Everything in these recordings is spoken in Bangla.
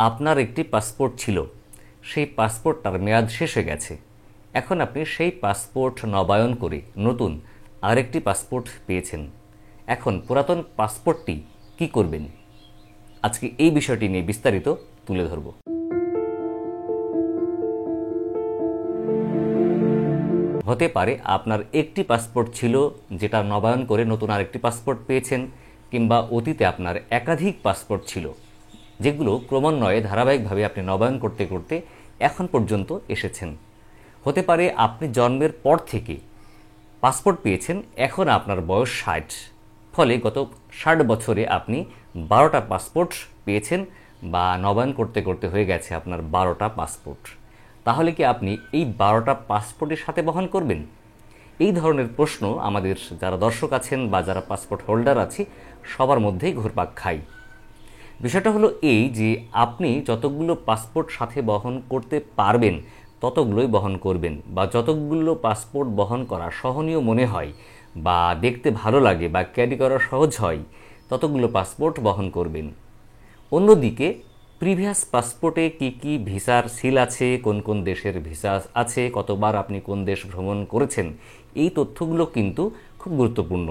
আপনার একটি পাসপোর্ট ছিল, সেই পাসপোর্টটার মেয়াদ শেষ হয়ে গেছে। এখন আপনি সেই পাসপোর্ট নবায়ন করে নতুন আরেকটি পাসপোর্ট পেয়েছেন। এখন পুরাতন পাসপোর্টটি কি করবেন? আজকে এই বিষয়টি নিয়ে বিস্তারিত তুলে ধরব। হতে পারে আপনার একটি পাসপোর্ট ছিল যেটা নবায়ন করে নতুন আরেকটি পাসপোর্ট পেয়েছেন, কিংবা অতীতে আপনার একাধিক পাসপোর্ট ছিল যেগুলো ক্রমান্বয়ে ধারাবাহিকভাবে আপনি নবায়ন করতে করতে এখন পর্যন্ত এসেছেন। হতে পারে আপনি জন্মের পর থেকে পাসপোর্ট পেয়েছেন, এখন আপনার বয়স 60, ফলে গত 60 বছরে আপনি 12টা পাসপোর্ট পেয়েছেন বা নবায়ন করতে করতে হয়ে গেছে আপনার 12টা পাসপোর্ট। তাহলে কি আপনি এই 12টা পাসপোর্টের সাথে বহন করবেন? এই ধরনের প্রশ্ন আমাদের যারা দর্শক আছেন বা যারা পাসপোর্ট হোল্ডার আছে সবার মধ্যেই ঘুরপাক খায়। বিষয়টা হলো এই যে আপনি যতগুলো পাসপোর্ট সাথে বহন করতে পারবেন ততগুলোই বহন করবেন, বা যতগুলো পাসপোর্ট বহন করা সহনীয় মনে হয় বা দেখতে ভালো লাগে বা ক্যারি করা সহজ হয় ততগুলো পাসপোর্ট বহন করবেন। অন্যদিকে প্রিভিয়াস পাসপোর্টে কি কি ভিসার সিল আছে, কোন কোন দেশের ভিসা আছে, কতবার আপনি কোন দেশ ভ্রমণ করেছেন, এই তথ্যগুলো কিন্তু খুব গুরুত্বপূর্ণ।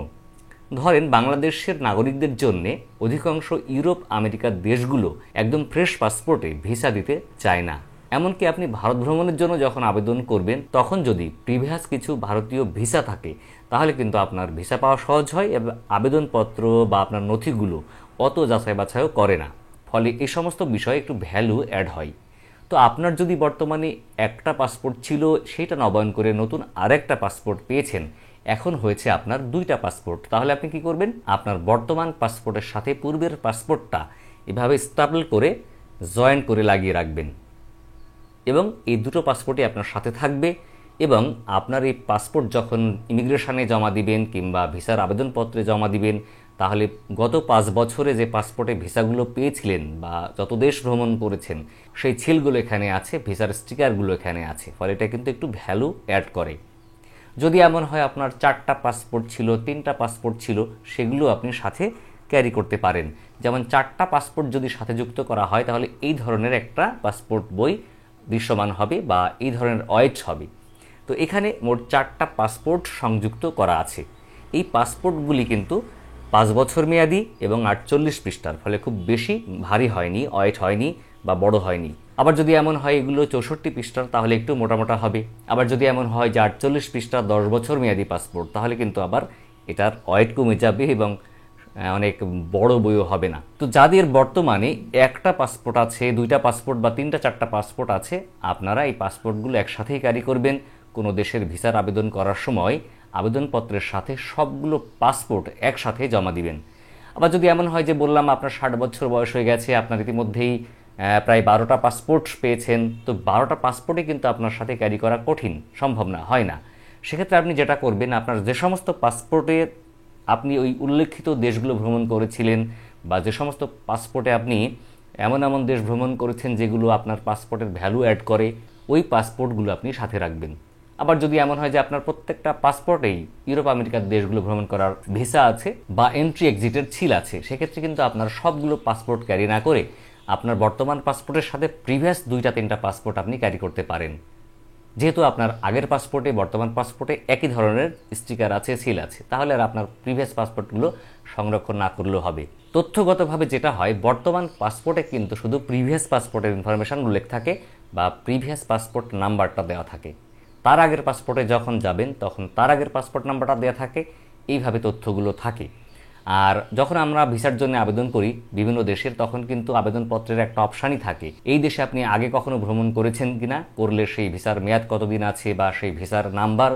ধরেন বাংলাদেশের নাগরিকদের জন্য অধিকাংশ ইউরোপ আমেরিকার দেশগুলো একদম ফ্রেশ পাসপোর্টে ভিসা দিতে চায় না। এমনকি আপনি ভারত ভ্রমণের জন্য যখন আবেদন করবেন তখন যদি প্রিভিয়াস কিছু ভারতীয় ভিসা থাকে তাহলে কিন্তু আপনার ভিসা পাওয়া সহজ হয় এবং আবেদনপত্র বা আপনার নথিগুলো অত যাচাই বাছাইও করে না, ফলে এই সমস্ত বিষয়ে একটু ভ্যালু অ্যাড হয়। তো আপনার যদি বর্তমানে একটা পাসপোর্ট ছিল সেটা নবায়ন করে নতুন আরেকটা পাসপোর্ট পেয়েছেন, এখন হয়েছে আপনার 2টা পাসপোর্ট, তাহলে আপনি কি করবেন? আপনার বর্তমান পাসপোর্টের সাথে পূর্বের পাসপোর্টটা এভাবে স্টাপল করে জয়েন করে লাগিয়ে রাখবেন এবং এই দুটো পাসপোর্টই আপনার সাথে থাকবে। এবং আপনার এই পাসপোর্ট যখন ইমিগ্রেশনে জমা দিবেন কিংবা ভিসার আবেদনপত্রে জমা দিবেন, তাহলে গত 5 বছরে যে পাসপোর্টে ভিসাগুলো পেয়েছিলেন বা যত দেশ ভ্রমণ করেছেন সেই ছিলগুলো এখানে আছে, ভিসার স্টিকারগুলো এখানে আছে, ফলে এটা কিন্তু একটু ভ্যালু অ্যাড করে। যদি এমন হয় আপনার 4টা পাসপোর্ট ছিল, 3টা পাসপোর্ট ছিল, সেগুলো আপনি সাথে ক্যারি করতে পারেন। যেমন 4টা পাসপোর্ট যদি সাথে যুক্ত করা হয় তাহলে এই ধরনের একটা পাসপোর্ট বই দৃশ্যমান হবে বা এই ধরনের ওয়েট হবে। তো এখানে মোট 4টা পাসপোর্ট সংযুক্ত করা আছে। এই পাসপোর্টগুলি কিন্তু 5 বছর মেয়াদি এবং 48 পৃষ্ঠার, ফলে খুব বেশি ভারী হয়নি, ওয়েট হয়নি বা বড় হয়নি। আবার যদি এমন হয় এগুলো 64 পৃষ্ঠার তাহলে একটু মোটা মোটা হবে। আবার যদি এমন হয় যে 48 পৃষ্ঠার 10 বছর মেয়াদি পাসপোর্ট তাহলে কিন্তু আবার এটার ওয়েট কমে যাবে এবং অনেক বড় বইও হবে না। তো যাদের বর্তমানে একটা পাসপোর্ট আছে, 2টা পাসপোর্ট বা 3টা 4টা পাসপোর্ট আছে, আপনারা এই পাসপোর্টগুলো একসাথেই ক্যারি করবেন। কোনো দেশের ভিসার আবেদন করার সময় আবেদনপত্রের সাথে সবগুলো পাসপোর্ট একসাথে জমা দিবেন। আবার যদি এমন হয় যে বললাম আপনার 60 বছর বয়স হয়ে গেছে, আপনার ইতিমধ্যেই প্রায় 12টা পাসপোর্ট পেয়েছেন, তো 12টা পাসপোর্টে কিন্তু আপনার সাথে ক্যারি করা কঠিন, সম্ভব না, হয় না। সেক্ষেত্রে আপনি যেটা করবেন, আপনার যে সমস্ত পাসপোর্টে আপনি ওই উল্লেখিত দেশগুলো ভ্রমণ করেছিলেন বা যে সমস্ত পাসপোর্টে আপনি এমন এমন দেশ ভ্রমণ করেছেন যেগুলো আপনার পাসপোর্টের ভ্যালু অ্যাড করে, ওই পাসপোর্টগুলো আপনি সাথে রাখবেন। আবার যদি এমন হয় যে আপনার প্রত্যেকটা পাসপোর্টেই ইউরোপ আমেরিকার দেশগুলো ভ্রমণ করার ভিসা আছে বা এন্ট্রি এক্সিটের ছিল আছে, সেক্ষেত্রে কিন্তু আপনার সবগুলো পাসপোর্ট ক্যারি না করে আপনার বর্তমান পাসপোর্টের সাথে প্রিভিয়াস 2টা 3টা পাসপোর্ট আপনি ক্যারি করতে পারেন। যেহেতু আপনার আগের পাসপোর্টে বর্তমান পাসপোর্টে একই ধরনের স্টিকার আছে, সিল আছে, তাহলে আর আপনার প্রিভিয়াস পাসপোর্টগুলো সংরক্ষণ না করলেও হবে। তথ্যগতভাবে যেটা হয়, বর্তমান পাসপোর্টে কিন্তু শুধু প্রিভিয়াস পাসপোর্টের ইনফরমেশন উল্লেখ থাকে বা প্রিভিয়াস পাসপোর্ট নাম্বারটা দেওয়া থাকে। তার আগের পাসপোর্টে যখন যাবেন তখন তার আগের পাসপোর্ট নাম্বারটা দেওয়া থাকে, এইভাবে তথ্যগুলো থাকে। আর যখন আমরা ভিসার জন্য আবেদন করি বিভিন্ন দেশের, তখন কিন্তু আবেদনপত্রের একটা অপশানই থাকে এই দেশে আপনি আগে কখনো ভ্রমণ করেছেন কিনা, করলে সেই ভিসার মেয়াদ কতদিন আছে বা সেই ভিসার নাম্বার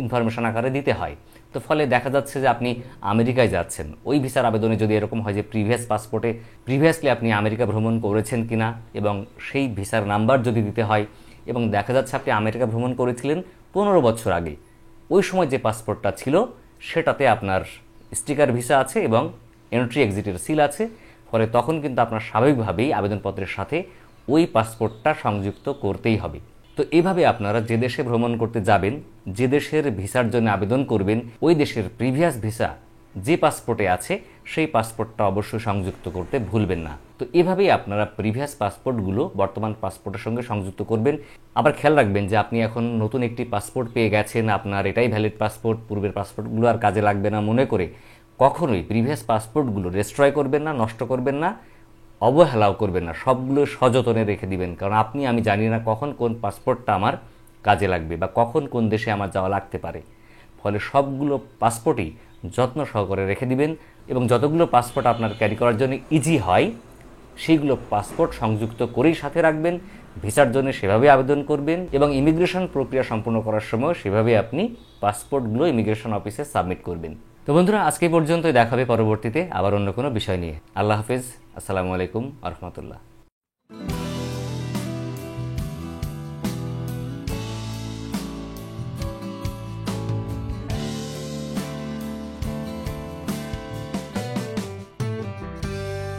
ইনফরমেশন আকারে দিতে হয়। তো ফলে দেখা যাচ্ছে যে আপনি আমেরিকায় যাচ্ছেন, ওই ভিসার আবেদনে যদি এরকম হয় যে প্রিভিয়াস পাসপোর্টে প্রিভিয়াসলি আপনি আমেরিকা ভ্রমণ করেছেন কিনা এবং সেই ভিসার নাম্বার যদি দিতে হয়, এবং দেখা যাচ্ছে আপনি আমেরিকা ভ্রমণ করেছিলেন 15 বছর আগে, ওই সময় যে পাসপোর্টটা ছিল সেটাতে আপনার স্টিকার ভিসা আছে এবং এন্ট্রি এক্সিটের সিল আছে, ফলে তখন কিন্তু আপনার স্বাভাবিকভাবেই আবেদনপত্রের সাথে ওই পাসপোর্টটা সংযুক্ত করতেই হবে। তো এইভাবে আপনারা যে দেশে ভ্রমণ করতে যাবেন, যে দেশের ভিসার জন্য আবেদন করবেন, ওই দেশের প্রিভিয়াস ভিসা যে পাসপোর্টে আছে সেই পাসপোর্টটা অবশ্যই সংযুক্ত করতে ভুলবেন না। তো এভাবেই আপনারা প্রিভিয়াস পাসপোর্টগুলো বর্তমান পাসপোর্টের সঙ্গে সংযুক্ত করবেন। আবার খেয়াল রাখবেন যে আপনি এখন নতুন একটি পাসপোর্ট পেয়ে গেছেন, আপনার এটাই ভ্যালিড পাসপোর্ট, পূর্বের পাসপোর্টগুলো আর কাজে লাগবে না মনে করে কখনোই প্রিভিয়াস পাসপোর্টগুলো ডিস্ট্রয় করবেন না, নষ্ট করবেন না, অবহেলাও করবেন না, সবগুলো সযতনে রেখে দিবেন। কারণ আমি জানি না কখন কোন পাসপোর্টটা আমার কাজে লাগবে বা কখন কোন দেশে আমার যাওয়া লাগতে পারে। ফলে সবগুলো পাসপোর্টই যত্ন সহকারে রেখে দিবেন এবং যতগুলো পাসপোর্ট আপনার ক্যারি করার জন্য ইজি হয় সেইগুলো পাসপোর্ট সংযুক্ত করেই সাথে রাখবেন। ভিসার জন্য সেভাবে আবেদন করবেন এবং ইমিগ্রেশন প্রক্রিয়া সম্পূর্ণ করার সময় সেভাবে আপনি পাসপোর্টগুলো ইমিগ্রেশন অফিসে সাবমিট করবেন। তো বন্ধুরা, আজকে পর্যন্তই, দেখাবে পরবর্তীতে আবার অন্য কোনো বিষয় নিয়ে। আল্লাহ হাফেজ, আসসালামু আলাইকুম আ রহমতুল্লাহ।